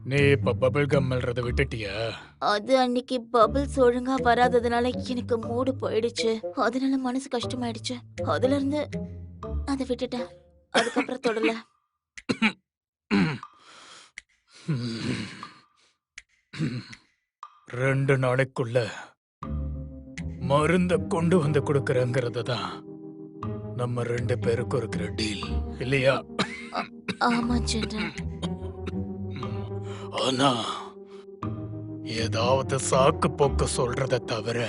நீ இப்ப bubble gum மெல்றத விட்டுட்டியா? அது அன்னைக்கு பபிள்ஸ் ஒழுங்கா வராததுனால எனக்கு மூடு போயிடுச்சு. அதனால மனசு கஷ்டமாயிடுச்சு. அதுல இருந்து அதை விட்டுட்டேன். அதுக்கப்புறம் தொடல. 2 நாளைக்குள்ள மருந்த கொண்டு வந்து கொடுக்கறங்கிறது தான் நம்ம 2 பேருக்கும் இருக்கிற டீல் இல்லையா? ஆமா ஜெனரல். ஆனா ஏதாவது சாக்கு போக்கு சொல்றத தவிர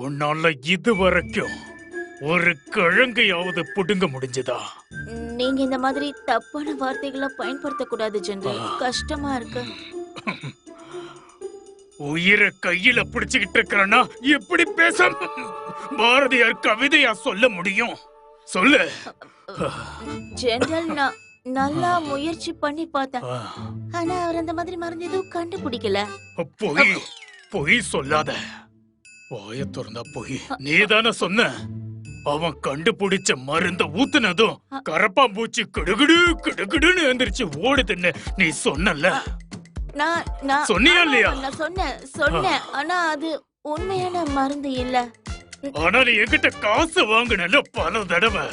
உன்னால இதுவரைக்கும் ஒரு கிழங்கையாவது புடுங்க முடிஞ்சதா? நீங்க இந்த மாதிரி தப்பான வார்த்தைகளை பயன்படுத்த கூடாது ஜெனரல். கஷ்டமா இருக்கு. உயிரை கையில பிடிச்சுக்கிட்டு இருக்கிறனா எப்படி பேச பாரதியார் கவிதையா சொல்ல முடியும்? சொல்லு. ஜெனரல், நான் நல்லா முயற்சி பண்ணி பார்த்தேன். ஆனா அவர் அந்த மாதிரி மருந்து எதுவும் கண்டுபிடிக்கல. பொய் பொய் சொல்லாத. வாய திறந்தா பொய். நீதானே சொன்ன அவன் கண்டுபிடிச்ச மருந்த ஊத்துனதும் கரப்பாம்பூச்சி கிடுகிடு கிடுகிடுன்னு எந்திரிச்சு ஓடுதுன்னு நீ சொன்னல. சொன்னியா இல்லையா? நான் சொன்னேன். ஆனா அது உண்மையான மருந்து இல்ல. ஆனா நீ என்கிட்ட காசு வாங்கினல பல தடவை.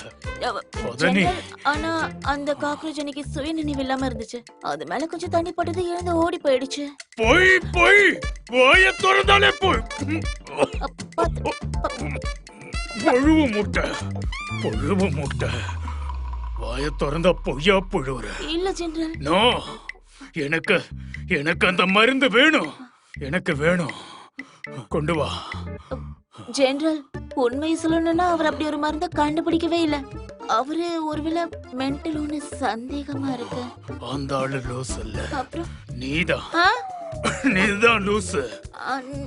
ஆனா அந்த காக்ரோச் அன்னைக்கு சுய நினைவு இல்லாம இருந்துச்சு. அது மேல கொஞ்சம் தண்ணி பட்டது எழுந்து ஓடி போயிடுச்சு. போய் போய் வாய திறந்தாலே போய். புழுவு முட்டை வாய திறந்தா பொய்யா புழுவுற? இல்ல ஜெனரல். நோ, எனக்கு அந்த மருந்து வேணும். எனக்கு வேணும். கொண்டு வா. ஜெனரல், உண்மையை சொல்லணும்னா அவர் அப்படி ஒரு மருந்த கண்டுபிடிக்கவே இல்ல. அவரு ஒருவேளை மென்டல்னு சந்தேகமா இருக்கு. அந்த ஆளு லூஸ் இல்ல, அப்புறம் நீதான் லூசு.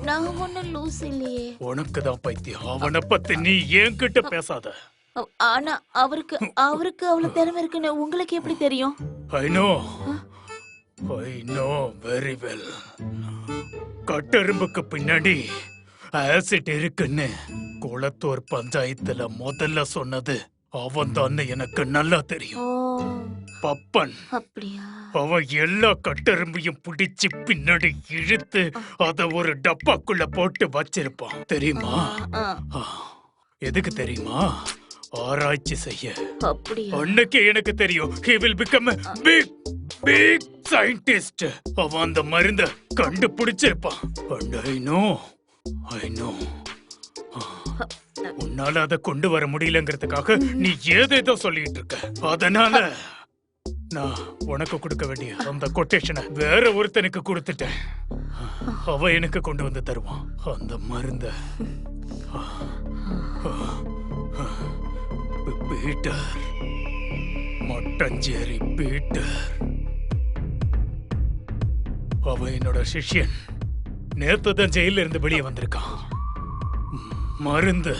நான் ஒன்னும் லூஸ் இல்லையே. உனக்கு தான் பைத்தியம். அவனை பத்தி நீ என்கிட்ட பேசாத. ஆனா அவருக்கு அவ்வளவு திறமை இருக்குன்னு உங்களுக்கு எப்படி தெரியும்? I know very well. கட்டெரும்புக்கு பின்னாடி ஆசிட் இருக்குன்னு குளத்தூர் பஞ்சாயத்துல முதல்ல சொன்னது அவன் தான் எனக்கு நல்லா தெரியும். பப்பன். அப்படியா? அவன் எல்லா கட்டெரும்பையும் பிடிச்சு பின்னாடி இழுத்து அத ஒரு டப்பாக்குள்ள போட்டு வச்சிருப்பான். தெரியுமா? எதுக்கு தெரியுமா? ஆராய்ச்சி செய்ய. அன்னைக்கு எனக்கு தெரியும் he will become a big scientist. அவன் அந்த மருந்த கண்டுபிடிச்சிருப்பான். And I know உன்னால அதை கொண்டு வர முடியலங்கிறதுக்காக நீ ஏதேதோ சொல்லிட்டு இருக்க. அதனால நான் உனக்கு கொடுக்க வேண்டிய அந்த கொட்டேஷனை வேற ஒருத்தனுக்கு கொடுத்துட்டேன். அவ எனக்கு கொண்டு வந்து தருவான் அந்த மருந்த. Peter, Mattancherry Peter. அவ என்னோட சிஷ்யன். நேத்துதான் ஜெயில இருந்து வெளியே வந்திருக்கான். மருந்து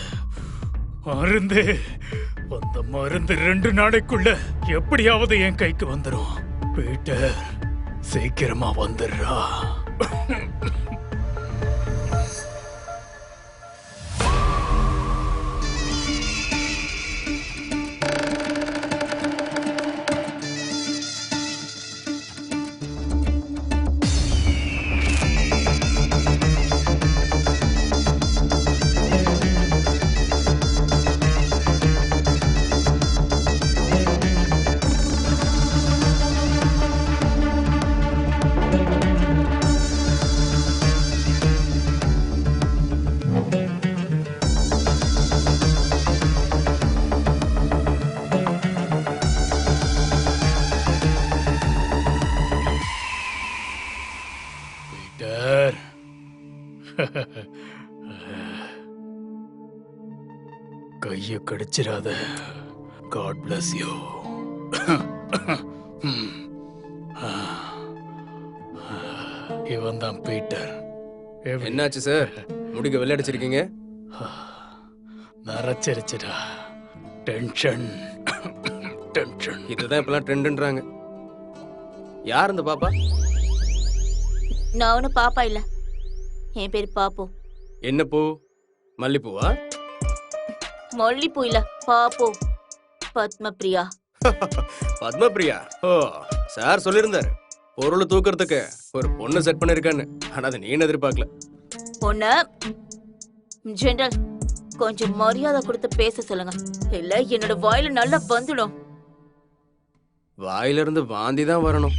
அந்த மருந்து 2 நாளைக்குள்ள எப்படியாவது என் கைக்கு வந்துரும். பீட்டர், சீக்கிரமா வந்துடுறா. கைய கடிச்சிராத. God bless you. இவன் தான் பீட்டர். என்னாச்சு சார்? முடிக்க வெள்ளடிச்சிருக்கீங்க? நரச்சரிச்சுடா. டென்ஷன். இதுதான் இப்பெல்லாம் ட்ரெண்டுன்றாங்க. யார் இந்த பாப்பா? நான் ஒன்னும் பாப்பா இல்ல. என் பேரு பாப்பு. என்ன பூ? மல்லிப்பூவா? மல்லிப்பூ இல்ல, பாப்பு. பத்மபிரியா. பத்மபிரியா? ஓ, சார் சொல்லியிருந்தாரு பொருள் தூக்குறதுக்கு ஒரு பொண்ணு செட் பண்ணிருக்கான்னு. ஆனா அது நீ எதிர்பார்க்கல. பொண்ணு ஜெனரல் கொஞ்சம் மரியாதை கொடுத்து பேச சொல்லுங்க, இல்ல என்னோட வாயில நல்லா வந்துடும். வாயிலிருந்து வாந்தி தான் வரணும்.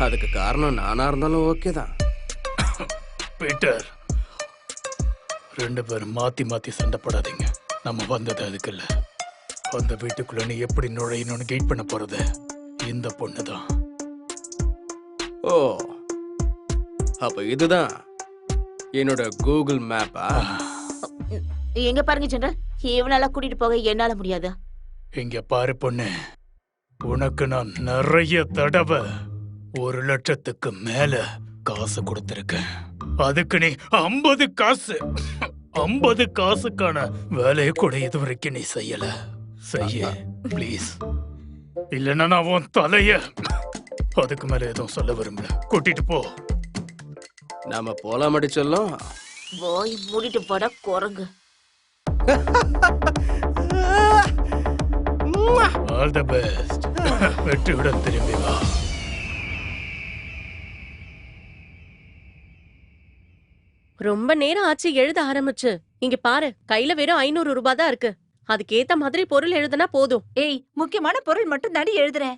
அதுக்கு காரணம் நானா இருந்தாலும் ஓகே தான். பீட்டர், 2 பேரும் மாத்தி மாத்தி சண்டை போடாதீங்க. நம்ம வந்தது அதுக்கு இல்ல. அந்த வீட்டுக்குள்ள நீ எப்படி நுழையணும்னு கெயிட் பண்ண போறது இந்த பொண்ணுதான். ஓ, அப்ப இதுதான் என்னோட கூகுள் மேப்பா? எங்க பாருங்க ஜெனரல், இவனால கூட்டிட்டு போக என்னால முடியாது. இங்க பாரு பொண்ணு, உனக்கு நான் நிறைய தடவை 1,00,000க்கு மேல காசு கொடுத்திருக்கேன். அதுக்கு நீ 50 காசுக்கான வேலையை கூட இதுவரைக்கும் நீ செய்யல. செய்ய ப்ளீஸ், இல்லைன்னா நான் உன் தலைய. அதுக்கு மேல எதுவும் சொல்ல விரும்பல, கூட்டிட்டு போ. நாம போலாம் அடிச்சோம். வாய் மூடிட்டு போட குரங்கு. All the best. வெற்றியுடன் திரும்பி வா. ரொம்ப நேரம் ஆச்சு எழுத ஆரம்பிச்சு. இங்க பாரு, கையில வெறும் 500 ரூபாய் தான் இருக்கு. அதுக்கேத்த மாதிரி பொருள் எழுதுனா போதும். ஏய், முக்கியமான பொருள் மட்டும் தாடி எழுதுறேன்.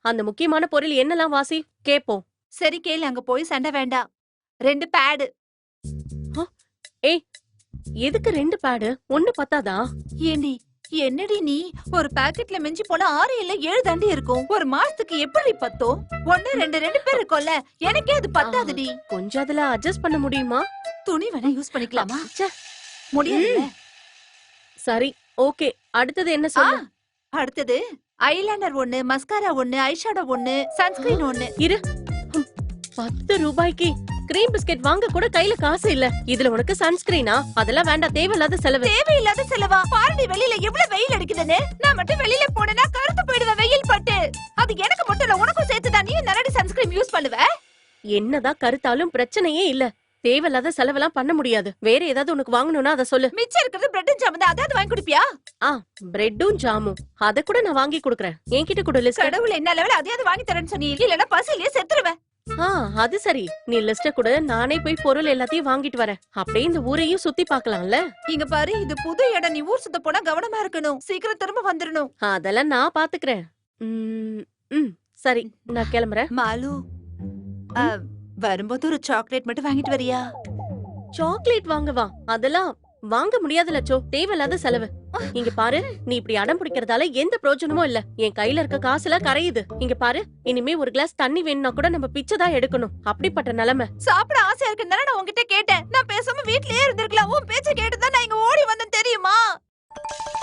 அந்த முக்கியமான பொருள் என்னலாம் வாசி கேப்போம். சரி கேளு, அங்க போய் சண்டை வேண்டாம். 2 பேடு. ஏய், எதுக்கு 2 பேடு? 1 பத்தாதா? ஏண்டி என்னடி நீ? ஒரு பாக்கெட்ல மிஞ்சி போனா 6 இல்ல 7 தாண்டி இருக்கும். ஒரு மாசத்துக்கு எப்படி பத்தோம்? 1 2 பேர் இருக்கும்ல, எனக்கே அது பத்தாதுடி. கொஞ்சம் அதுல அட்ஜஸ்ட் பண்ண முடியுமா? துணி வேணா யூஸ் பண்ணிக்கலாமா? ச்சே. முடியாது. சரி, ஓகே. அடுத்தது என்ன சொல்லு? அடுத்தது ஐலைனர் 1, மஸ்காரா 1, ஐஷேடோ 1, சன்ஸ்கிரீன் 1. இரு. 10 ரூபாய்க்கு கிரீம் பிஸ்கெட் வாங்க கூட கையில காசு இல்ல. இதுல உனக்கு சன்ஸ்கிரீனா? அதெல்லாம் வேண்டாம், தேவையில்லாத செலவு. தேவையில்லாத செலவா? பாருடி வெளியில எவ்வளவு வெயில் அடிக்குதுன்னு. நான் மட்டும் வெளியில போனேன்னா கருத்து போயிடுவேன் வெயில் பட்டு. அது எனக்கு மட்டும் இல்ல, உனக்கும் சேர்த்துதான். நீ நல்லடி சன்ஸ்கிரீன் யூஸ் பண்ணுவ. என்னதான் கருத்தாலும் பிரச்சனையே இல்ல. தேவையில்லாத செலவெல்லாம் பண்ண முடியாது. வேற ஏதாவது உனக்கு வாங்கணும்னா அதை சொல்லு. மிச்சம் இருக்கிறது பிரெட்டும் ஜாமுன் தான், அதாவது வாங்கி குடிப்பியா? பிரெட்டும் ஜாமும் அத கூட நான் வாங்கி கொடுக்கறேன். என்கிட்ட கூட லிஸ்ட். கடவுள் என்ன லெவல், அதையாவது வாங்கி தரேன்னு சொன்னீ. இல்லன்னா பசியிலே செத்துருவேன். அது சரி, நீ லிஸ்ட கூட, நானே போய் பொருள் எல்லாத்தையும் வாங்கிட்டு வரேன். அப்படியே இந்த ஊரையும் சுத்தி பார்க்கலாம்ல. இங்க பாரு, இது புது இடம். நீ ஊர் சுத்த போனா கவனமா இருக்கணும். சீக்கிரம் திரும்ப வந்துடணும். அதெல்லாம் நான் பாத்துக்கிறேன். சரி, நான் கிளம்புறேன். மாலு, வரும்போது ஒரு சாக்லேட் மட்டும் வாங்கிட்டு வரியா? சாக்லேட் வாங்கவா? அதெல்லாம் வாங்க முடியாத லட்சோ. தேவையில்லாத செலவு. இங்க பாரு, நீ இப்படி அடம் பிடிக்கிறதால எந்த பிரயோஜனமும் இல்ல. என் கையில இருக்க காசுல கரையுது. இங்க பாரு, இனிமே ஒரு கிளாஸ் தண்ணி வேணும்னா கூட நம்ம பிச்சை தான் எடுக்கணும். அப்படிப்பட்ட நிலைமை. சாப்பிட ஆசையா இருக்குன்னு நான் உன்கிட்ட கேட்டேன். நான் பேசாம வீட்லயே இருந்திருக்கலாம். உன் பேச்ச கேட்டுதான் நான் இங்க ஓடி வந்தேன் தெரியுமா?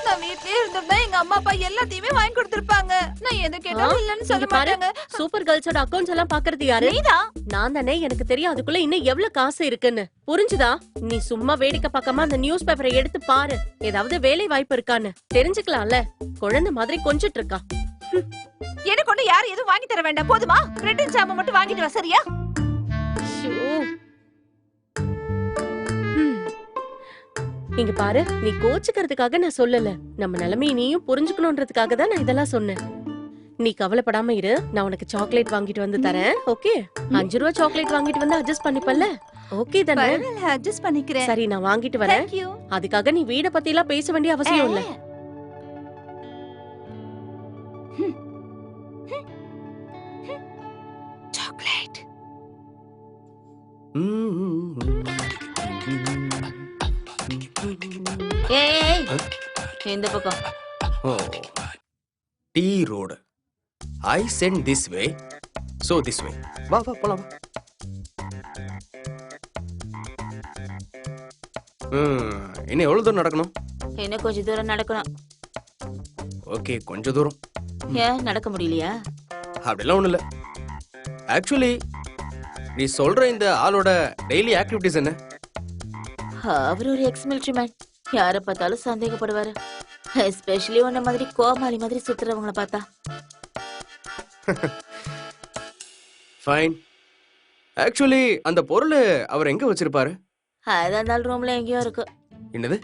நான் வீட்லயே இருந்திருந்தா எங்க அம்மா அப்பா எல்லாத்தையுமே வாங்கி கொடுத்திருப்பாங்க. நான் எது கேட்டாலும் இல்லன்னு சொல்ல மாட்டாங்க. சூப்பர் கேர்ள்ஸோட அக்கவுண்ட்ஸ் எல்லாம் பாக்குறது யாரு? நீதான். நான் தானே. எனக்கு தெரியும் அதுக்குள்ள இன்னும் எவ்வளவு காசு இருக்குன்னு. புரிஞ்சுதா? நீ சும்மா வேடிக்கை பார்க்காம அந்த நியூஸ் பேப்பரை எடுத்து பாரு. ஏதாவது வேலை வாய்ப்பு இருக்கான்னு தெரிஞ்சுக்கலாம்ல. குழந்தை மாதிரி கொஞ்சிட்டு இருக்கா. எனக்கு ஒண்ணு யாரும் எதுவும் வாங்கி தர வேண்டாம், போதுமா? பிரெட் ஜாம் மட்டும் வாங்கிட்டு வா, சரியா? இங்க பாரு, நீ கோச்சுக்கிறதுக்காக நான் சொல்லல. நம்ம நிலைமையை நீயும் புரிஞ்சுக்கணும்ன்றதுக்காக தான் நான் இதெல்லாம் சொன்னேன். நீ கவலைப்படாம இரு. நான் உனக்கு சாக்லேட் வாங்கிட்டு வந்து தரேன். ஓகே? 5 ரூபாய் சாக்லேட் வாங்கிட்டு வந்து அட்ஜஸ்ட் பண்ணிப்பல்ல? ஓகே தானே? அட்ஜஸ்ட் பண்ணிக்கிறேன். சரி, நான் வாங்கிட்டு வரேன். அதுக்காக நீ வீட பத்தி எல்லாம் பேச வேண்டிய அவசியம் இல்ல. சாக்லேட். ஏய், இந்த பக்கம். T road. I sent this way, so this way. வா வா போலாம். இன்னும் எவ்வளவு தூரம் நடக்கணும்? இன்னும் கொஞ்சம் தூரம் நடக்கணும். ஓகே, கொஞ்சம் தூரம். ஏன் நடக்க முடியலையா? அப்படிலாம் ஒண்ணு இல்ல. ஆக்சுவலி நீ சொல்ற இந்த ஆளோட டெய்லி ஆக்டிவிட்டிஸ் என்ன? அவர் ஒரு எக்ஸ் மிலிட்டரி மேன். யார பார்த்தாலும் சந்தேகப்படுவாரு. எஸ்பெஷலி உன்ன மாதிரி கோமாளி மாதிரி சுத்துறவங்கள பார்த்தா. ஃபைன். ஆக்சுவலி அந்த பொருள் அவர் எங்க வச்சிருப்பாரு? அது அந்த ரூம்ல எங்கேயோ இருக்கு. என்னது?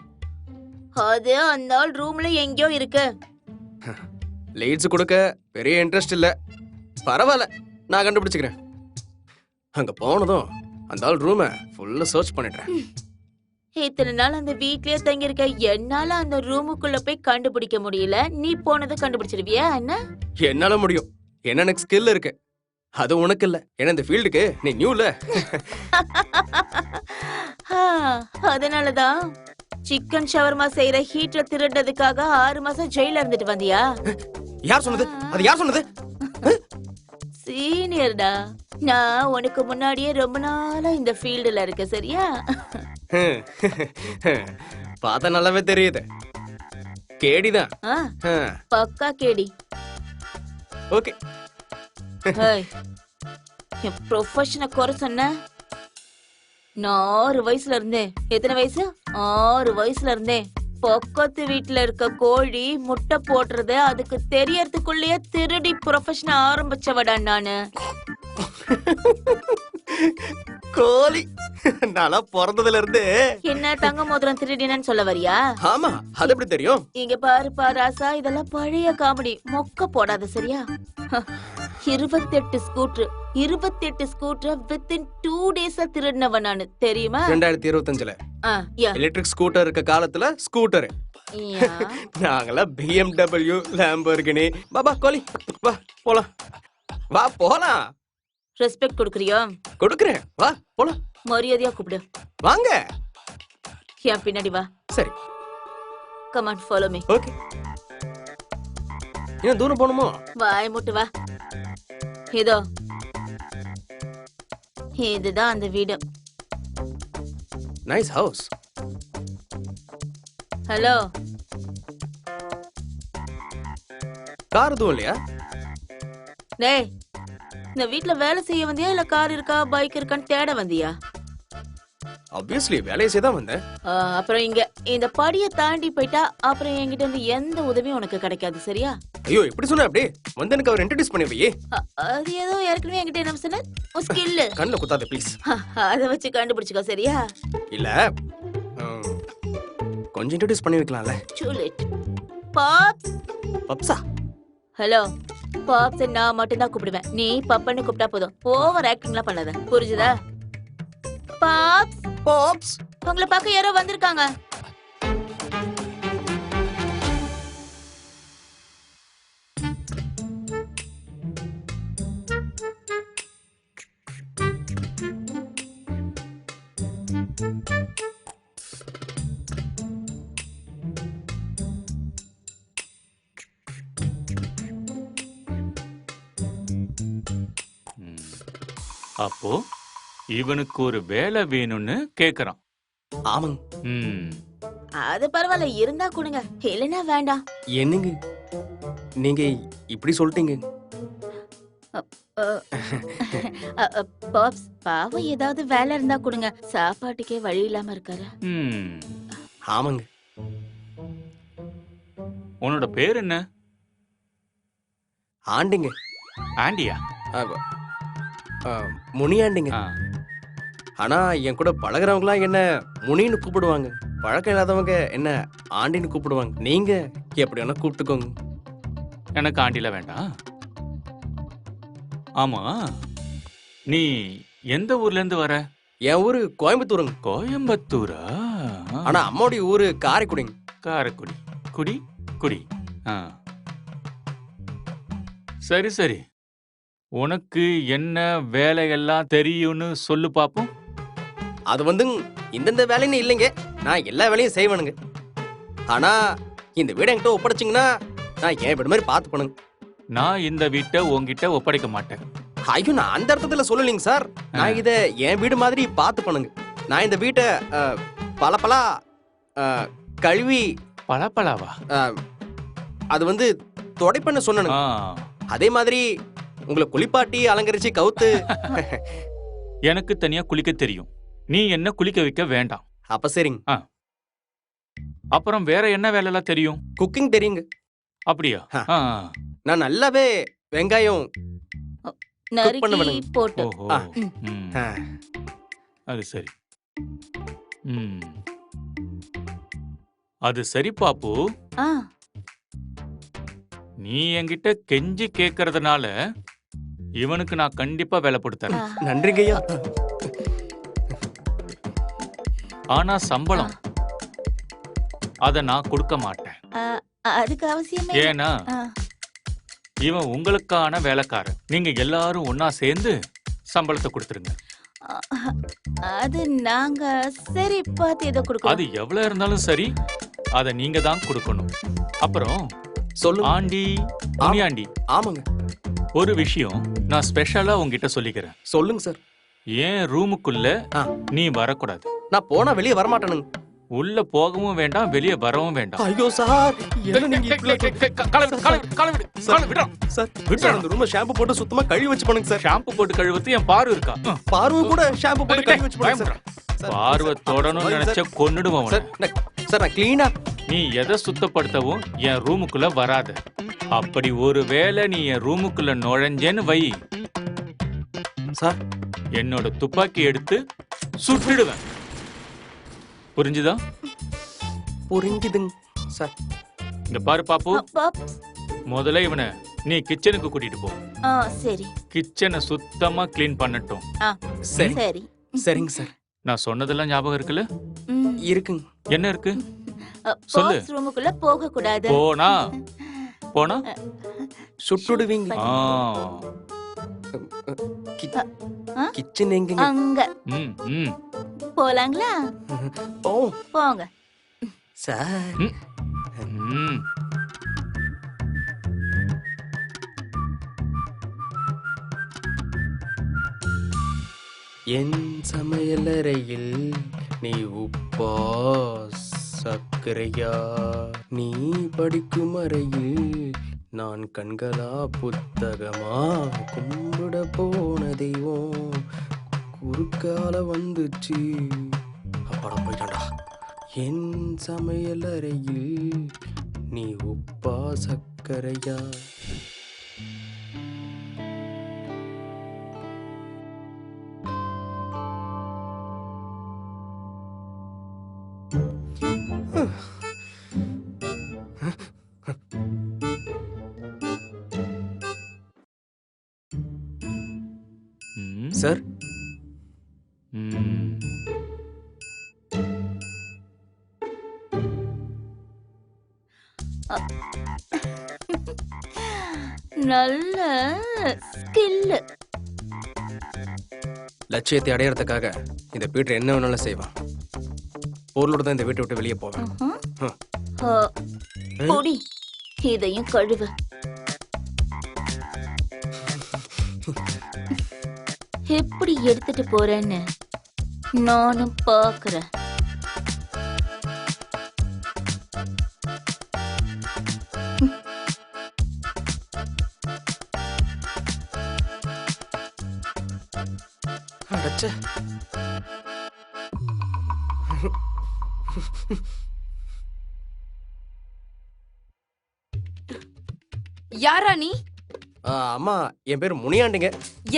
அது அந்த ரூம்ல எங்கேயோ இருக்கு. லீட்ஸ் கொடுக்க பெரிய இன்ட்ரெஸ்ட் இல்ல. பரவாயில்ல, நான் கண்டுபிடிச்சுக்கிறேன். அங்க போனதும் அந்த ஆள் ரூமை ஃபுல்லா சர்ச் பண்ணிட்டேன். இத்தனை நாள் அந்த வீட்லயே தங்கியிருக்க என்னால அந்த ரூமுக்குள்ள போய் கண்டுபிடிக்க முடியல. நீ போனதை கண்டுபிடிச்சிருவியா என்ன? என்னால முடியும். என்ன எனக்கு ஸ்கில் இருக்கு, அது உனக்கு இல்ல. ஏன்னா இந்த ஃபீல்டுக்கு நீ நியூல. அதனாலதான் சிக்கன் ஷவர்மா செய்யற ஹீட்ல திருடுறதுக்காக 6 மாசம் ஜெயில இருந்துட்டு வந்தியா? யார் சொன்னது? அது யார் சொன்னது? சீனியர்டா, நான் உனக்கு முன்னாடியே ரொம்ப நாளா இந்த ஃபீல்டுல இருக்க. சரியா? பார்த்தா நல்லாவே தெரியுது. கேடிதான். பக்கா கேடி. ஓகே. என் ப்ரொஃபஷனை குறை சொன்ன. நான் 6 வயசுல இருந்தேன். எத்தனை வயசு? 6 வயசுல இருந்தேன். பக்கத்து வீட்டுல இருக்க கோழி முட்டை போடுறது அதுக்கு தெரியறதுக்குள்ளேயே திருடி ப்ரொஃபஷனை ஆரம்பிச்சவடா நானு. கோழி நானா பிறந்ததுல இருந்து. என்ன தங்க மோதிரம் திருடினன்னு சொல்ல வரியா? ஆமா, அது எப்படி தெரியும்? இங்க பாருப்பா ராசா, இதெல்லாம் பழைய காமெடி. மொக்க போடாத சரியா? 28 ஸ்கூட்டர் வித்தின் 2 டேஸ்ல திருடினவன் நானு, தெரியுமா? 2025ல எலக்ட்ரிக் ஸ்கூட்டர் இருக்க காலத்துல ஸ்கூட்டர் நாங்கெல்லாம் BMW, லாம்போர்கினி. பாபா கோலி, வா போலாம், வா போலாம். ரெஸ்பெக்ட் கொடுக்கறியா? கொடுக்கறேன், வா போலாம். மரியாதையா கூப்பிடு. வாங்க. என் பின்னாடி வா. சரி. Come on, follow me. Okay. இன்னும் தூரம் போகணுமோ? வாய் மூட்டு வா. இதோ இதுதான் அந்த வீடு. Nice house. ஹலோ. கார் எதுவும் இல்லையா? டேய், இந்த வீட்ல வேலை செய்ய வந்தியா இல்ல கார் இருக்கா பைக் இருக்கான்னு தேட வந்தியா? ஆப்வியஸ்லி வேலையை செய்ய தான் வந்தேன். அப்புறம் இங்க இந்த படியை தாண்டி போயிட்டா அப்புறம் என்கிட்ட இருந்து எந்த உதவியும் உனக்கு கிடைக்காது. சரியா? ஐயோ, இப்படி சொன்ன அப்படி வந்து எனக்கு அவர் இன்ட்ரோடியூஸ் பண்ணி வை. அது ஏதோ ஏற்கனவே என்கிட்ட என்ன சொன்ன? ஸ்கில். கண்ணுல குத்தாத ப்ளீஸ். அத வச்சு கண்டுபிடிச்சுக்கோ. சரியா? இல்ல கொஞ்சம் இன்ட்ரோடியூஸ் பண்ணி வைக்கலாம்ல. சூலேட். பாப்ஸ். பப்ஸா? ஹலோ. பாப்ஸ் நான் மட்டும் தான் கூப்பிடுவேன். நீ பப்பன்னு கூப்பிட்டா போதும். ஓவர் ஆக்டிங்லாம் பண்ணாத. புரிஞ்சுதா? பாப்ஸ். பாப்ஸ். உங்களை பார்க்க யாரோ வந்திருக்காங்க. அப்போ இவனுக்கு ஒரு வேலை வேணும்னு கேக்குறான். ஆமாங்க. அது பரவாயில்ல, இருந்தா கொடுங்க, இல்லைன்னா வேண்டாம். என்னங்க நீங்க இப்படி சொல்லிட்டீங்க? பாப்ஸ் பாவம், ஏதாவது வேலை இருந்தா கொடுங்க. சாப்பாட்டுக்கே வழி இல்லாம இருக்காரு. ஆமாங்க. உன்னோட பேர் என்ன? ஆண்டிங்க. ஆண்டியா? முனியாண்டிங்க. ஆனா என் கூட பழகிறவங்களாம் என்ன முனின்னு கூப்பிடுவாங்க. பழக்கம் இல்லாதவங்க என்ன ஆண்டின்னு கூப்பிடுவாங்க. நீங்க எப்படி வேணா கூப்பிட்டுக்கோங்க. எனக்கு ஆண்டில வேண்டாம். ஆமா, நீ எந்த ஊர்ல இருந்து வர? என் ஊரு கோயம்புத்தூருங்க. கோயம்புத்தூரா? ஆனா அம்மாவுடைய ஊரு காரைக்குடிங்க. காரைக்குடி. குடி குடி. சரி சரி, உனக்கு என்ன வேலையெல்லாம் தெரியும்னு சொல்லு பாப்போம். அது வந்து இந்தந்த வேலைன்னு இல்லைங்க, நான் எல்லா வேலையும் செய்வேனுங்க. ஆனா இந்த வீடை என்கிட்ட ஒப்படைச்சிங்கன்னா நான் என் வீடு மாதிரி பார்த்து பண்ணுங்க. நான் இந்த வீட்டை உங்ககிட்ட ஒப்படைக்க மாட்டேன். ஐயோ, நான் அந்த அர்த்தத்துல சொல்லலைங்க சார். நான் இத என் வீடு மாதிரி பார்த்து பண்ணுங்க. நான் இந்த வீட்டை பலப்பலா கழுவி. பலப்பலாவா? அது வந்து தொடைப்பண்ண சொன்னேன். அதே மாதிரி உங்களை குளிப்பாட்டி அலங்கரிச்சு கவுத்து. எனக்கு தனியா குளிக்க தெரியும், நீ என்ன குளிக்க வைக்க வேண்டாம். அப்ப சரிங்க. அப்புறம் வேற என்ன வேலை எல்லாம் தெரியும்? குக்கிங் தெரியுங்க. அப்படியா? நான் நல்லாவே வெங்காயம் நறுக்கி போட்டு. அது சரி. அது சரி பாப்பு, நீ என்கிட்ட கெஞ்சி கேக்குறதுனால இவனுக்கு நான் கண்டிப்பா வேலை போட்டு தரேன். நன்றிங்க ஐயா. ஆனா சம்பளம் அத நான் கொடுக்க மாட்டேன். ஆ, அதுக்கு அவசியமே இல்ல. ஏன்னா ஆ, இவன் உங்களுக்கான வேலைக்காரன். நீங்க எல்லாரும் ஒன்னா சேர்ந்து சம்பளத்தை கொடுத்துருங்க. அது நாங்க சரி பார்த்து ஏதோ அது கொடுக்கணும். எவ்வளவு இருந்தாலும் சரி, அத நீங்க தான் கொடுக்கணும். அப்புறம் சொல்லுங்க. ஆண்டி, முனியாண்டி, ஆமாங்க. ஒரு விஷயம் நான் ஸ்பெஷலா உங்ககிட்ட சொல்லிக்கிறேன். சொல்லுங்க சார். ஏன் ரூமுக்குள்ள ஆ. நீ வரக்கூடாது. நான் போனா வெளியே வரமாட்டேனுங்க. உள்ள போகவும் வேண்டாம், வெளியே வரவும் வேண்டாம். ஐயோ சார், என்ன நீங்க சார் அந்த ரூம்ல ஷாம்பு போட்டு சுத்தமா கழுவி வச்சு பண்ணுங்க சார். ஷாம்பு போட்டு கழுவுறது என் பார்வை இருக்கா? பார்வை கூட ஷாம்பு போட்டு கழுவி வச்சு பண்ணுங்க சார். பார்வை தொடணும்னு நினைச்ச கொன்னுடுவோம். சார் நான் கிளீனா. நீ எதை சுத்தப்படுத்தவும் என் ரூமுக்குள்ள வராத. அப்படி ஒருவேளை நீ என் ரூமுக்குள்ள நுழைஞ்சேன்னு வை, சார் என்னோட துப்பாக்கி எடுத்து சுட்டுடுவேன். புரிஞ்சுதா? புரிஞ்சுதுங்க சார். இங்க பாரு பாப்பு, பாப்ஸ். முதல்ல இவனை நீ கிச்சனுக்கு கூட்டிட்டு போ. ஆ, சரி. கிச்சனை சுத்தமா கிளீன் பண்ணட்டும். ஆ, சரி சரி. சரிங்க சார். நான் சொன்னதெல்லாம் ஞாபகம் இருக்குல்ல? ம், இருக்குங்க. என்ன இருக்கு? சொல்லு. பாப்ஸ் ரூமுக்குள்ள போக கூடாது. போனா போனா சுட்டுடுவீங்க. ஆ. கிச்சன் எங்கங்க? அங்க ம், ம். போலாங்களா? ஓ போங்க. சார். ம். என் சமையலறையில் நீ உப்பா சர்க்கரையா, நீ படிக்கும் அறையில் நான் கண்களா புத்தகமா, கும்பிட போன தெய்வம் குறுக்கால வந்துச்சு. அப்பாடா போயிட்டான்டா. என் சமையலறையில் நீ உப்பா சர்க்கரையா. ம். சார் ம். நல்ல ஸ்கில். லட்சியத்தை அடையறதுக்காக இந்த பீட்டர் என்ன வேணாலும் செய்வான். பொருளோட தான் இந்த வீட்டை விட்டு வெளியே போவேன். பொடி இதையும் கழுவு. எப்படி எடுத்துட்டு போறேன்னு நானும் பாக்குறேன். அடச்சே. யாரா நீ? அம்மா, என் பேர் முனியாண்டிங்க.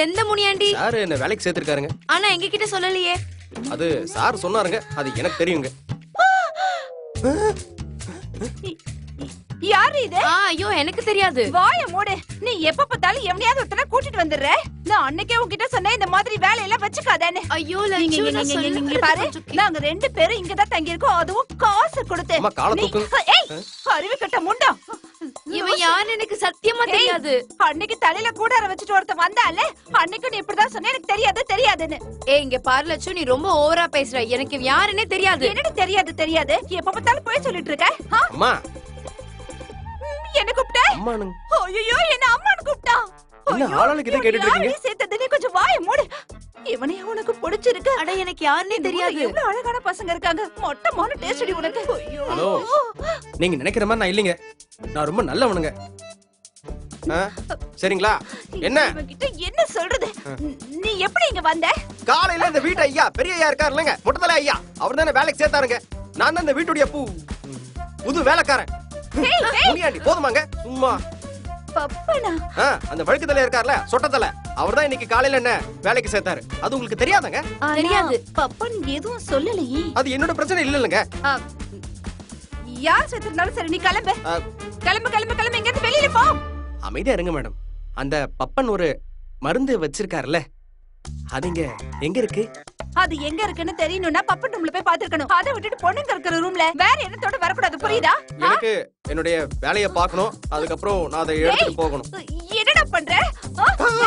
எந்த முனியாண்டி? சார் என்ன வேலைக்கு சேர்த்திருக்காருங்க. ஆனா எங்க கிட்ட சொல்லலையே. அது சார் சொன்னாருங்க, அது எனக்கு தெரியுங்க. யாரு இது? ஐயோ எனக்கு தெரியாது. வாய மூடு. நீ எப்ப பார்த்தாலும் எவனையாவது ஒருத்தனை கூட்டிட்டு வந்துடுற. நான் அன்னைக்கே உன்கிட்ட சொன்னேன் இந்த மாதிரி வேலையெல்லாம் வச்சுக்காதேன்னு. ஐயோ பாரு, நாங்க 2 பேரும் இங்கதான் தங்கி இருக்கோம், அதுவும் காசு கொடுத்து. அம்மா காலை தூக்குங்க. அறிவு கட்ட முண்டா. இவன் யாருன்னு எனக்கு சத்தியமா தெரியாது. அன்னைக்கு தலையில கூடார வச்சுட்டு ஒருத்தன் வந்தாலே, அன்னைக்கு நீ இப்படிதான் சொன்ன எனக்கு தெரியாது தெரியாதுன்னு. இங்க பாரு லட்சு, நீ ரொம்ப ஓவரா பேசுற. எனக்கு யாருன்னே தெரியாது. என்னடி தெரியாது தெரியாது? எப்ப பார்த்தாலும் போய் சொல்லிட்டு இருக்க. அம்மா என்ன கூப்பிட்ட? அம்மானுங்க. ஐயோ என்ன அம்மான்னு கூப்பிட்டா? என்ன ஆளாளுக்கு இதை கேட்டுட்டு இருக்கீங்க? சேர்த்ததுனே கொஞ்சம் வாய மூடு. இவனே உனக்கு பிடிச்சிருக்கு. அட எனக்கு யாருன்னே தெரியாது. எவ்வளவு அழகான பசங்க இருக்காங்க. மொட்டமான டேஸ்ட் அடி உனக்கு. ஐயோ. ஹலோ, நீங்க நினைக்கிற மாதிரி நான் இல்லைங்க. நான் ரொம்ப நல்லவனுங்க. சரிங்களா? என்ன இவன்கிட்ட என்ன சொல்றது? நீ எப்படி இங்க வந்த? காலையில இந்த வீட்டு ஐயா பெரிய ஐயா இருக்காரு இல்லங்க, முட்டத்தலை ஐயா, அவர் தானே வேலைக்கு சேர்த்தாருங்க. நான் தான் இந்த வீட்டுடைய புது வேலைக்காரன். முனியாண்டி போதுமாங்க சும்மா. பப்பனா? அந்த வழுக்கு தலை இருக்கார்ல, சொட்டத்தலை, அவர் தான் இன்னைக்கு காலையில என்ன வேலைக்கு சேர்த்தாரு. அது உங்களுக்கு தெரியாதங்க? தெரியாது. பப்பன் எதுவும் சொல்லலையே. அது என்னோட பிரச்சனை இல்லங்க. யார் சேர்த்திருந்தாலும் சரி, நீ கிளம்பு. கிளம்பு கிளம்பு கிளம்பு, இங்க இருந்து வெளியில போ. அமைதியா இருங்க மேடம். அந்த பப்பன் ஒரு மருந்து வச்சிருக்காருல்ல அதுங்க எங்க இருக்கு? அது எங்க இருக்குன்னு தெரியணும்னா பப்பன் ரூம்ல போய் பாத்துக்கணும். அதை விட்டுட்டு பொண்ணுங்க இருக்கிற ரூம்ல வேற என்னத்தோட வரக்கூடாது, புரியுதா? எனக்கு என்னுடைய வேலைய பார்க்கணும், அதுக்கப்புறம் நான் அதை எடுத்துட்டு போகணும். என்னடா பண்ற?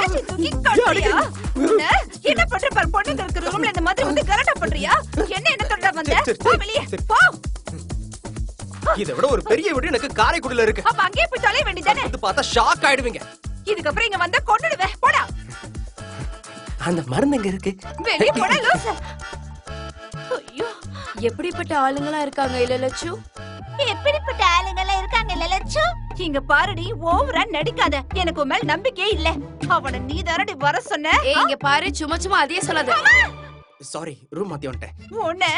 ஏச்சி தூக்கி கட்டுறியா? உன்னை என்ன பண்ற பாரு, பொண்ணுங்க இருக்கிற ரூம்ல இந்த மாதிரி வந்து கலாட்டா பண்றியா? என்ன தொட்டா வந்த? போ வெளியே போ. இதை விட ஒரு பெரிய வீடு எனக்கு காரைக்குடியில இருக்கு. அப்ப அங்கேயே போய் தொலை வேண்டியதானே? இது பார்த்தா ஷாக் ஆயிடுவீங்க. இதுக்கப்புறம் இங்க வந்தா கொன்னுடுவேன், போடா. அந்த மருந்து எங்க இருக்கு? வெளியே போடா லூசு. ஐயோ, எப்படிப்பட்ட ஆளுங்களா இருக்காங்க இல்ல லட்சு? எப்படிப்பட்ட ஆளுங்களா இருக்காங்க இல்ல லட்சு? இங்க பாருடி, ஓவரா நடிக்காத. எனக்கு உன் மேல நம்பிக்கையே இல்ல. அவனை நீ தானடி வர சொன்ன. இங்க பாரு, சும்மா சும்மா அதையே சொல்லாத. சாரி, ரூம் மாத்தி வந்துட்டேன். உன்னை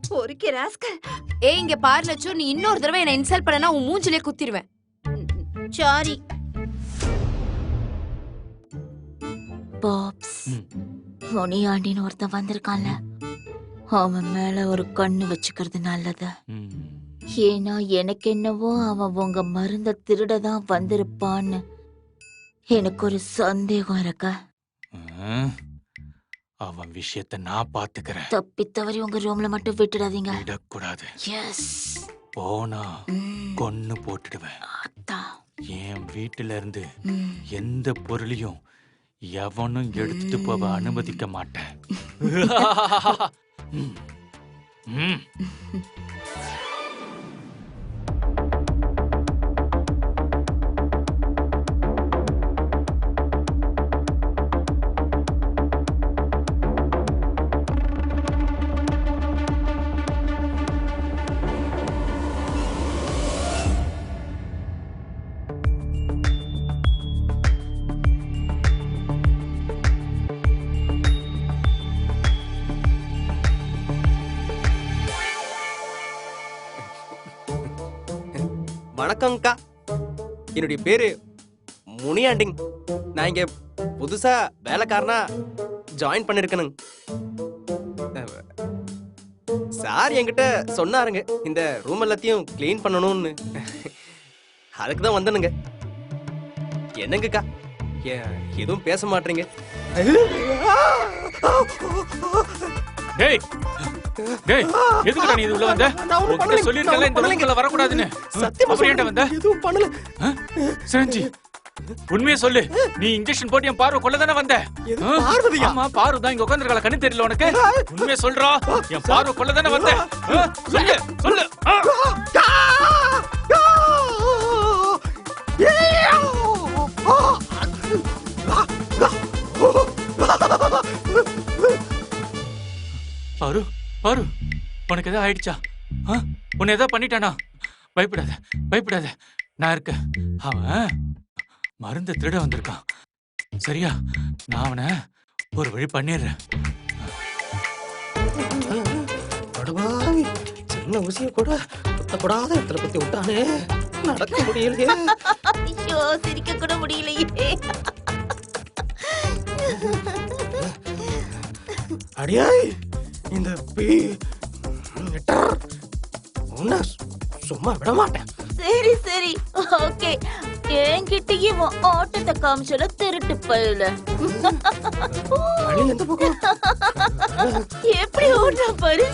பொறுக்கி ராஸ்கல். இங்க பாரு லட்சு, நீ இன்னொரு தடவை என்ன இன்சல்ட் பண்ணனா உன் மூஞ்சிலே குத்திடுவேன். சாரி பாப்ஸ். முனியாண்டின்னு ஒருத்தன் வந்திருக்கான்ல, அவன் மேல ஒரு கண்ணு வச்சுக்கிறது நல்லது. ஏன்னா எனக்கு என்னவோ அவன் உங்க மருந்த திருடதான் வந்திருப்பான்னு எனக்கு ஒரு சந்தேகம் இருக்கு. அவன் விஷயத்தை நான் பாத்துக்கிறேன். தப்பி தவறி உங்க ரூம்ல மட்டும் விட்டுடாதீங்க. விடக்கூடாது. எஸ். போனா கொன்னு போட்டுடுவேன். அதான். என் வீட்டுல இருந்து எந்த பொருளையும் எவனும் எடுத்துட்டு போக அனுமதிக்க மாட்டேன். வணக்கம்க்கா, என்னுடைய பேரு முனியாண்டிங். நான் இங்க புதுசா வேலைக்காரனா ஜாயின் பண்ணிருக்கேனுங்க. சார் என்கிட்ட சொன்னாருங்க இந்த ரூம் எல்லாத்தையும் கிளீன் பண்ணணும்னு. அதுக்கு தான் வந்தனுங்க. என்னங்கக்கா எதுவும் பேச மாட்டீங்க? டேய் டேய், எதுக்குடா நீ உள்ள வந்த? உன்கிட்ட சொல்லிருக்கல இந்த ரூம்ல வர கூடாதுன்னு. அப்புறம் ஏன்டா வந்த? எதுவும் பண்ணல. சரஞ்சி, உண்மையை சொல்லு. நீ இன்ஜெக்ஷன் போட்டு என் பார்வை கொள்ள தானே வந்த? ஆமா, பார்வை தான் இங்க உட்கார்ந்திருக்கல. கண்ணு தெரியல உனக்கு? உண்மையை சொல்றா. என் பார்வை கொள்ள தானே வந்த? சொல்லு சொல்லு. பாரு பாரு, உனக்கு எதாவது ஆயிடுச்சா? உன்னை எதாவது பண்ணிட்டானா? பயப்படாத பயப்படாத, நான் இருக்கேன். அவன் மருந்து திருட வந்திருக்கான். சரியா? நான் அவனை ஒரு வழி பண்ணிடுறேன். சின்ன விஷயம் கூட குத்தக்கூடாத இடத்துல குத்தி விட்டானே, நடக்க முடியலையே. ஐயோ, சிரிக்க கூட முடியலையே. அடியாய், இந்த உன்னை சும்மா விட மாட்டேன். சரி சரி, ஓகே. என்கிட்டயே ஆட்டத்தை காமிச்சல திருட்டு பயில. எந்த பக்கம் எப்படி ஓடுறா பாரு.